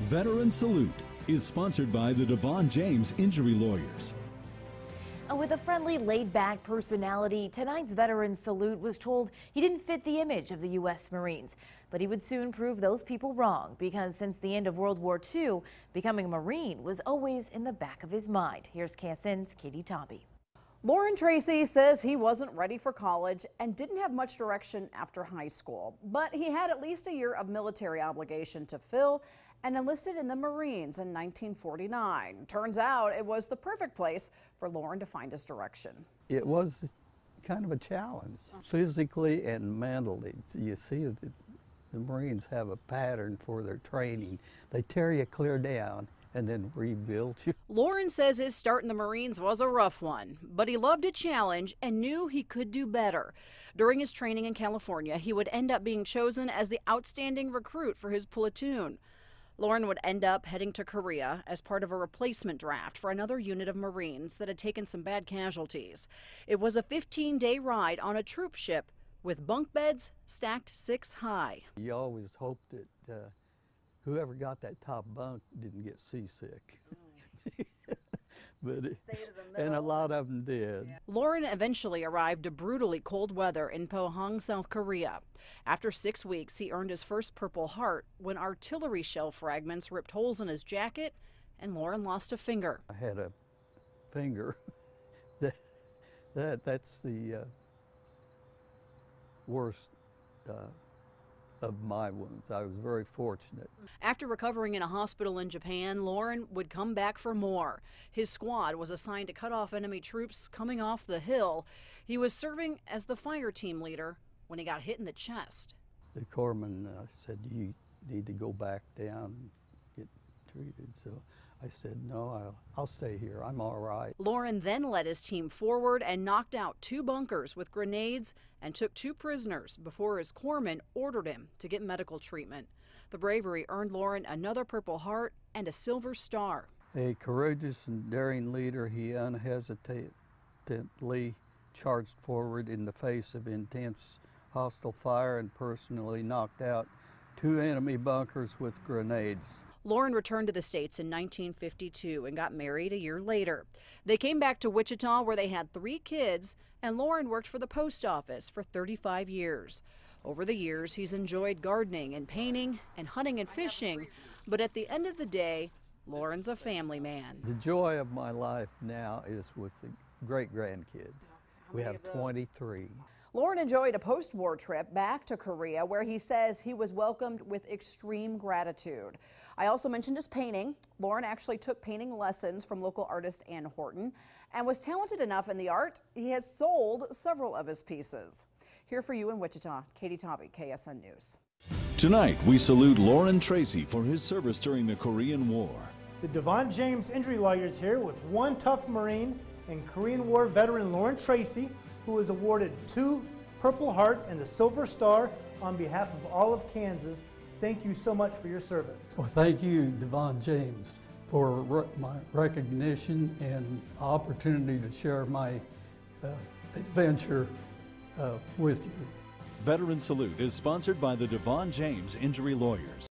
Veteran Salute is sponsored by the DeVaughn James Injury Lawyers. With a friendly, laid-back personality, tonight's Veteran Salute was told he didn't fit the image of the U.S. Marines. But he would soon prove those people wrong, because since the end of World War II, becoming a Marine was always in the back of his mind. Here's KSN's Katie Tobby. Loren Tracy says he wasn't ready for college and didn't have much direction after high school. But he had at least a year of military obligation to fill and enlisted in the Marines in 1949. Turns out it was the perfect place for Loren to find his direction. It was kind of a challenge, physically and mentally. You see that the Marines have a pattern for their training. They tear you clear down and then rebuild you. Loren says his start in the Marines was a rough one, but he loved a challenge and knew he could do better. During his training in California, he would end up being chosen as the outstanding recruit for his platoon. Loren would end up heading to Korea as part of a replacement draft for another unit of Marines that had taken some bad casualties. It was a 15-day ride on a troop ship with bunk beds stacked 6 high. You always hope that whoever got that top bunk didn't get seasick. And a lot of them did. Yeah. Loren eventually arrived to brutally cold weather in Pohang, South Korea. After 6 weeks, he earned his first Purple Heart when artillery shell fragments ripped holes in his jacket and Loren lost a finger. I had a finger. That's the worst of my wounds. I was very fortunate. After recovering in a hospital in Japan, Loren would come back for more. His squad was assigned to cut off enemy troops coming off the hill. He was serving as the fire team leader when he got hit in the chest. The corpsman said, "You need to go back down and get treated." So I said, "No, I'll stay here. I'm all right." Loren then led his team forward and knocked out 2 bunkers with grenades and took 2 prisoners before his corpsman ordered him to get medical treatment. The bravery earned Loren another Purple Heart and a Silver Star. A courageous and daring leader, he unhesitatingly charged forward in the face of intense hostile fire and personally knocked out 2 enemy bunkers with grenades. Loren returned to the States in 1952 and got married a year later. They came back to Wichita where they had 3 kids, and Loren worked for the post office for 35 years. Over the years, he's enjoyed gardening and painting and hunting and fishing, but at the end of the day, Loren's a family man. The joy of my life now is with the great-grandkids. We have 23. Loren enjoyed a post-war trip back to Korea where he says he was welcomed with extreme gratitude. I also mentioned his painting. Loren actually took painting lessons from local artist Ann Horton and was talented enough in the art, he has sold several of his pieces. Here for you in Wichita, Katie Tobby, KSN News. Tonight, we salute Loren Tracy for his service during the Korean War. The DeVaughn James Injury Lawyers here with one tough Marine and Korean War veteran Loren Tracy, who was awarded 2 Purple Hearts and the Silver Star on behalf of all of Kansas. Thank you so much for your service. Well, thank you, DeVaughn James, for my recognition and opportunity to share my adventure with you. Veteran Salute is sponsored by the DeVaughn James Injury Lawyers.